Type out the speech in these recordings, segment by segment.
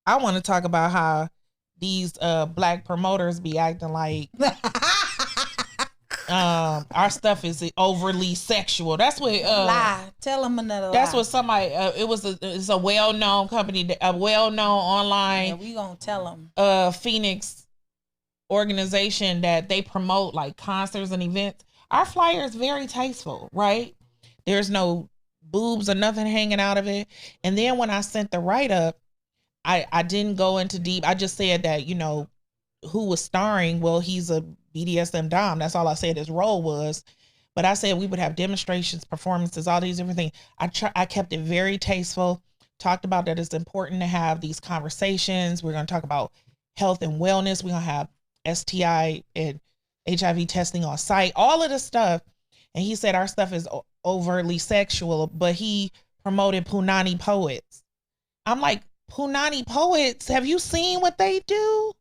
I want to talk about how these black promoters be acting like our stuff is overly sexual. That's what lie. Tell them another that's lie. what somebody it's a well-known company, a well-known online. Yeah, we gonna tell them. Phoenix organization that they promote like concerts and events. Our flyer is very tasteful, right? There's no boobs or nothing hanging out of it. And then when I sent the write-up, I didn't go into deep. I just said that, you know, who was starring. Well, he's a BDSM dom. That's all I said his role was. But I said we would have demonstrations, performances, all these different things. I kept it very tasteful. Talked about that it's important to have these conversations. We're going to talk about health and wellness. We're going to have STI and HIV testing on site, all of this stuff. And he said our stuff is overtly sexual, but he promoted Punani Poets. I'm like, Punani Poets, have you seen what they do?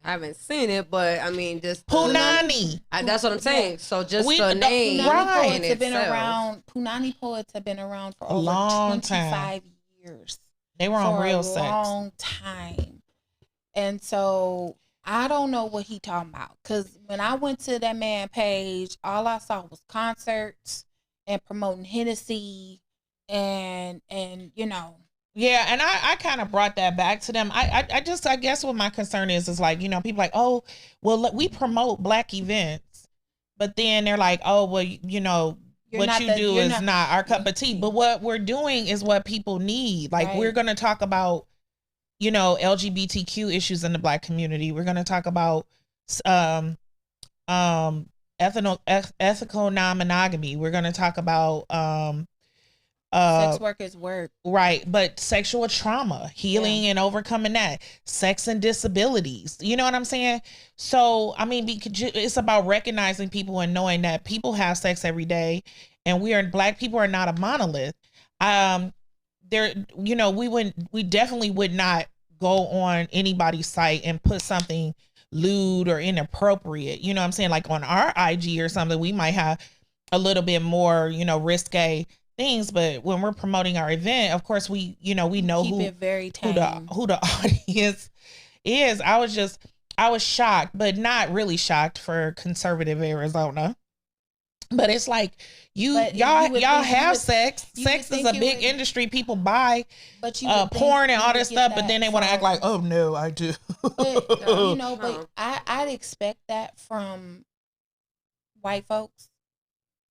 I haven't seen it, but I mean, just Punani. That's what I'm saying. So just the name, Punani Poets have been around. Punani Poets have been around for over 25 years. They were on Real Sex. For a long time. And so I don't know what he talking about. Because when I went to that man page, all I saw was concerts and promoting Hennessy and you know. Yeah, and I kind of brought that back to them. I guess what my concern is like, you know, people like, oh, well, we promote black events, but then they're like, oh, well, you know, what you do is not our cup of tea. But what we're doing is what people need. Like, we're going to talk about, you know, LGBTQ issues in the black community. We're going to talk about ethical non-monogamy. We're going to talk about sex workers work, right, but sexual trauma, healing and overcoming that, sex and disabilities, you know what I'm saying? So I mean, it's about recognizing people and knowing that people have sex every day, and black people are not a monolith. There, you know, we definitely would not go on anybody's site and put something lewd or inappropriate, you know what I'm saying? Like on our IG or something, we might have a little bit more, you know, risque things, but when we're promoting our event, of course we know who the audience is. I was shocked, but not really shocked for conservative Arizona. But it's like y'all have sex. Sex is a big industry. People buy porn and all this stuff, but then they want to act like, oh no, I do. But, you know, but I'd expect that from white folks.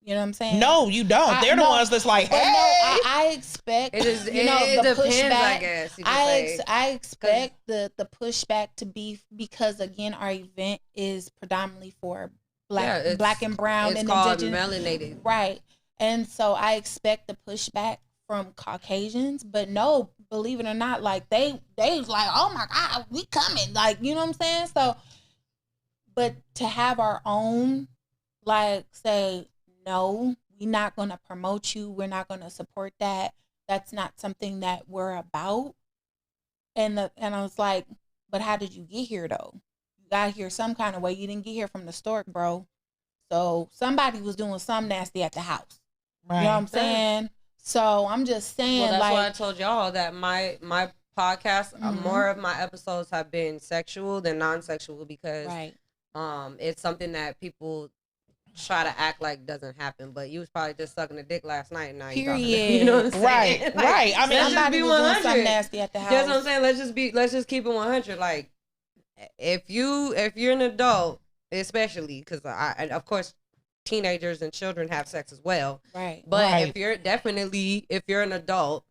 You know what I'm saying? No, you don't. They're the ones that's like, hey. No, I expect it depends, pushback. I guess I expect the pushback to be because, again, our event is predominantly for black and brown and called indigenous, melanated, right? And so I expect the pushback from Caucasians, but no, believe it or not, like they was like, oh my God, we coming, like, you know what I'm saying? So, but to have our own, like, say, no, we're not going to promote you. We're not going to support that. That's not something that we're about. And I was like, but how did you get here though? You got here some kind of way. You didn't get here from the stork, bro. So somebody was doing something nasty at the house. Right. You know what I'm saying? So I'm just saying, well, that's why I told y'all that my podcast, more of my episodes have been sexual than non-sexual because it's something that people try to act like doesn't happen, but you was probably just sucking a dick last night. And now you know what I'm saying? Right, right. I mean, somebody was doing something nasty at the house. That's what I'm saying. Let's just keep it 100. Like, if you're an adult, especially because of course teenagers and children have sex as well. Right. But if you're an adult,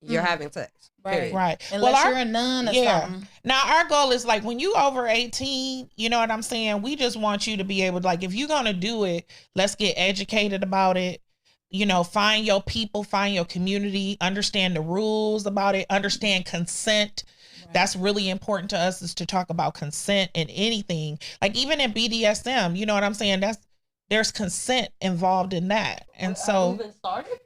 you're having sex. Right. Right. Unless you're a nun or something. Now our goal is like when you over 18, you know what I'm saying? We just want you to be able to, like, if you're going to do it, let's get educated about it. You know, find your people, find your community, understand the rules about it, understand consent. Right. That's really important to us, is to talk about consent in anything. Like even in BDSM, you know what I'm saying? There's consent involved in that. And so even started?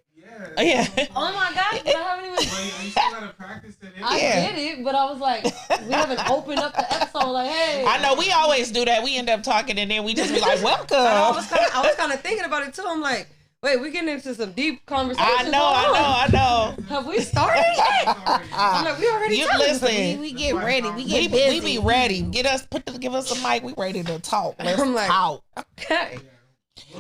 Yeah. Oh my gosh, but I haven't even. Well, you still gotta practice it. I get it, but I was like, we haven't opened up the episode. Like, hey. I know we always do that. We end up talking and then we just be like, welcome. I was kind of thinking about it too. I'm like, Wait, we getting into some deep conversations. I know. Have we started yet? I'm like, we already You talking. listen. We get ready. We get busy. We be ready. Give us a mic. We ready to talk. Let's I'm like, talk. Okay.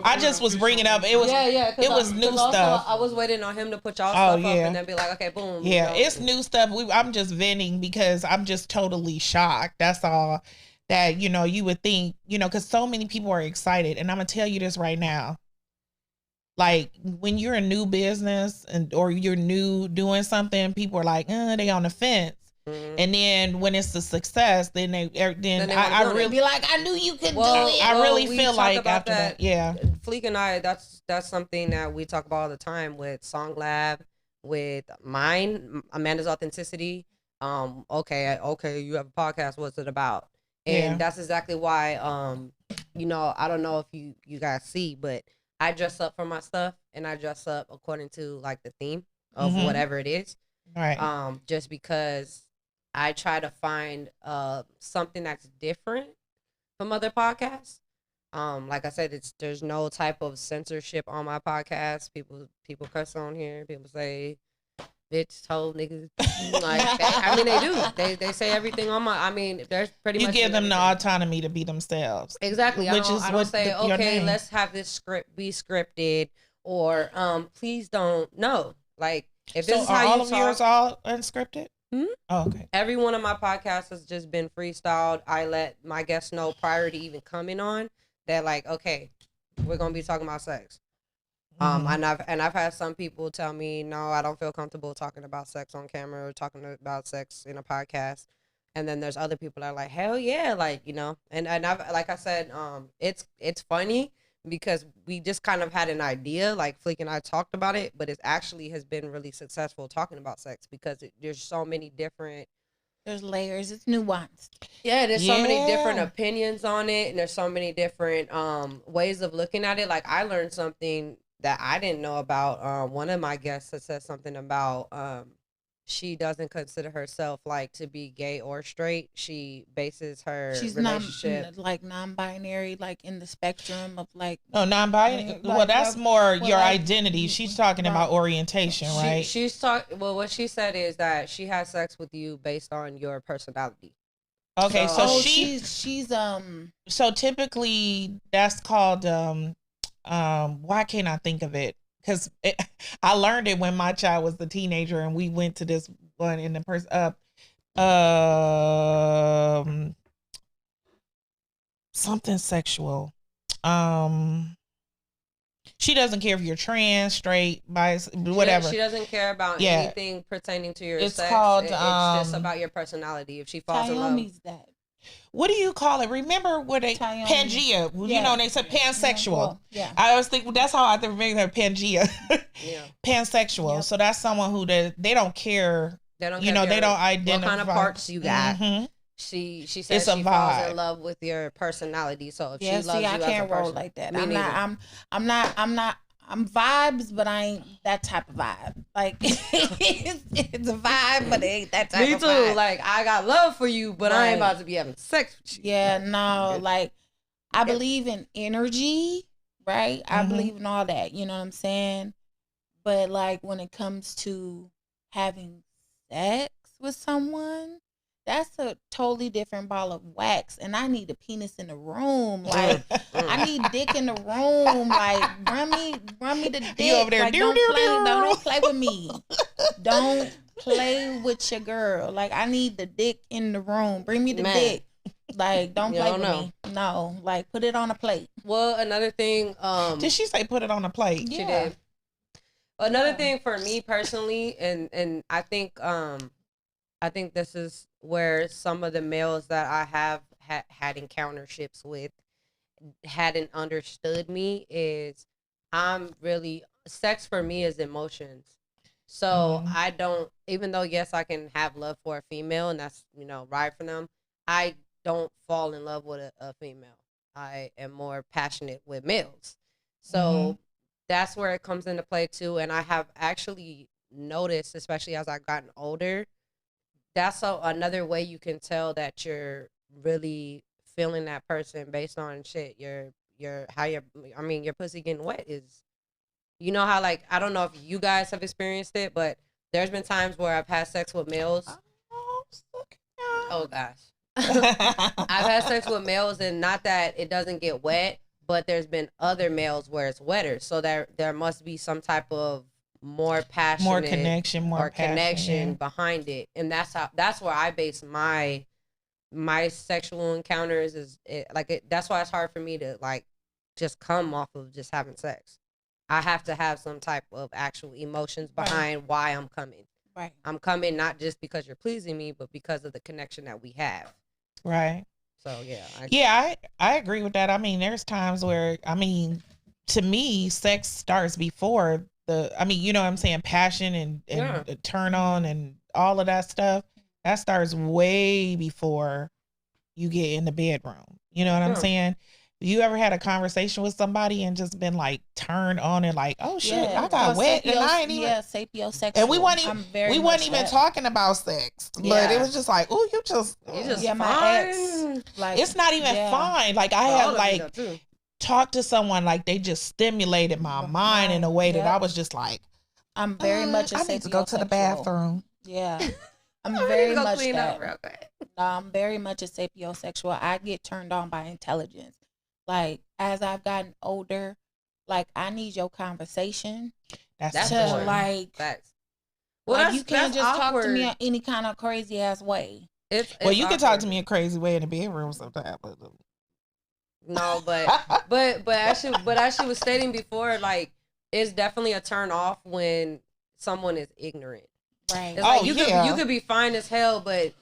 I just was bringing up. It was It was new stuff. I was waiting on him to put y'all stuff up and then be like, okay, boom. Yeah, it's new stuff. I'm just venting because I'm just totally shocked. That's all. That you would think because so many people are excited, and I'm gonna tell you this right now. Like when you're a new business or you're new doing something, people are like, they on the fence. Mm-hmm. And then when it's a success, then I really be like, I knew you could do it. I really feel like after that, yeah. Fleek and I, that's something that we talk about all the time with Song Lab, with mine, Amanda's Authenticity. Okay, you have a podcast. What's it about? And that's exactly why, I don't know if you guys see, but I dress up for my stuff, and I dress up according to like the theme of whatever it is. Right. Just because I try to find something that's different from other podcasts. Like I said, there's no type of censorship on my podcast. People curse on here. People say bitch, told niggas. They do. They say everything on my. There's pretty much. You give them the autonomy to be themselves. Exactly. I don't say, okay, let's have this script be scripted, or please don't. No. Like, if this is how all of yours all unscripted? Hmm? Oh, okay. Every one of my podcasts has just been freestyled. I let my guests know prior to even coming on that, like, okay, we're gonna be talking about sex. And I've had some people tell me, no, I don't feel comfortable talking about sex on camera or talking about sex in a podcast. And then there's other people that are like, hell yeah, and I've, like I said, it's funny because we just kind of had an idea, like Fleek and I talked about it, but it actually has been really successful talking about sex because there's so many different. There's layers. It's nuanced. Yeah, there's so many different opinions on it, and there's so many different ways of looking at it. Like, I learned something that I didn't know about. One of my guests had said something about she doesn't consider herself like to be gay or straight. She bases her relationship non-binary, like in the spectrum of like. Oh, non-binary. Well, that's more your identity. She's talking about orientation, right? Well, what she said is that she has sex with you based on your personality. Okay, so she's so typically that's called why can't I think of it? Because I learned it when my child was a teenager, and we went to this one in the person something sexual. She doesn't care if you're trans, straight, bias, whatever. She doesn't care about anything pertaining to your it's sex. Called, it's just about your personality. If she falls in love. That. What do you call it? Remember what they Pangea? Yeah. They said pansexual. Yeah. I always think that's how I remember her Pangea. Yeah. Pansexual. Yep. So that's someone who they don't care. They don't. They don't identify what kind of parts you got. Mm-hmm. She says she falls in love with your personality. So if she loves you, I can't roll like that. I'm vibes, but I ain't that type of vibe. Like it's a vibe, but it ain't that type of vibe. Me too. Like, I got love for you, but I ain't about to be having sex with you. Yeah, no. Like, I believe in energy, right? I believe in all that. You know what I'm saying? But like when it comes to having sex with someone, that's a totally different ball of wax, and I need a penis in the room. Like, I need dick in the room. Like, run me the dick. You over there? Like, don't play with me. Don't play with your girl. Like, I need the dick in the room. Bring me the dick. Like, don't play with me. No, like, put it on a plate. Well, another thing. Did she say put it on a plate? She did. Another thing for me personally, and I think this is where some of the males that I have had encounterships with hadn't understood me is sex for me is emotions. So I don't, even though yes, I can have love for a female and that's, right for them, I don't fall in love with a female. I am more passionate with males. So that's where it comes into play too. And I have actually noticed, especially as I've gotten older, that's another way you can tell that you're really feeling that person based on shit. Your pussy getting wet is You know how, like, I don't know if you guys have experienced it, but there's been times where I've had sex with males. Oh gosh. I've had sex with males, and not that it doesn't get wet, but there's been other males where it's wetter. So there must be some type of more passionate, more connection behind it, and that's where I base my sexual encounters. That's why it's hard for me to like just come off of just having sex. I have to have some type of actual emotions behind why I'm coming. Right. I'm coming not just because you're pleasing me, but because of the connection that we have. Right. So yeah. I agree with that. I mean, there's times where, I mean, to me, sex starts before you know what I'm saying, passion and the turn on and all of that stuff. That starts way before you get in the bedroom. You know what I'm saying? You ever had a conversation with somebody and just been like turned on and like, oh shit, I got wet and I ain't even sapiosexual. And we wasn't even talking about sex, but it was just like, oh, you just my ex, like, it's not even fine. Like I have like talked to someone like they just stimulated my mind in a way that I was just like, I'm very much a sapiosexual. I need to go to the bathroom. Yeah. I'm very much that. I'm very much a sapiosexual. I get turned on by intelligence. Like, as I've gotten older, like, I need your conversation. That's to like. Facts. Well, like, you can't just talk to me in any kind of crazy ass way. Well, you can talk to me a crazy way in the bedroom sometimes. No, but as she was stating before, like, it's definitely a turn off when someone is ignorant. Right. It's like you could be fine as hell, but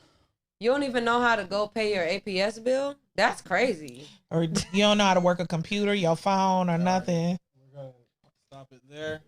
you don't even know how to go pay your APS bill. That's crazy. Or you don't know how to work a computer, your phone, or nothing. We're gonna stop it there.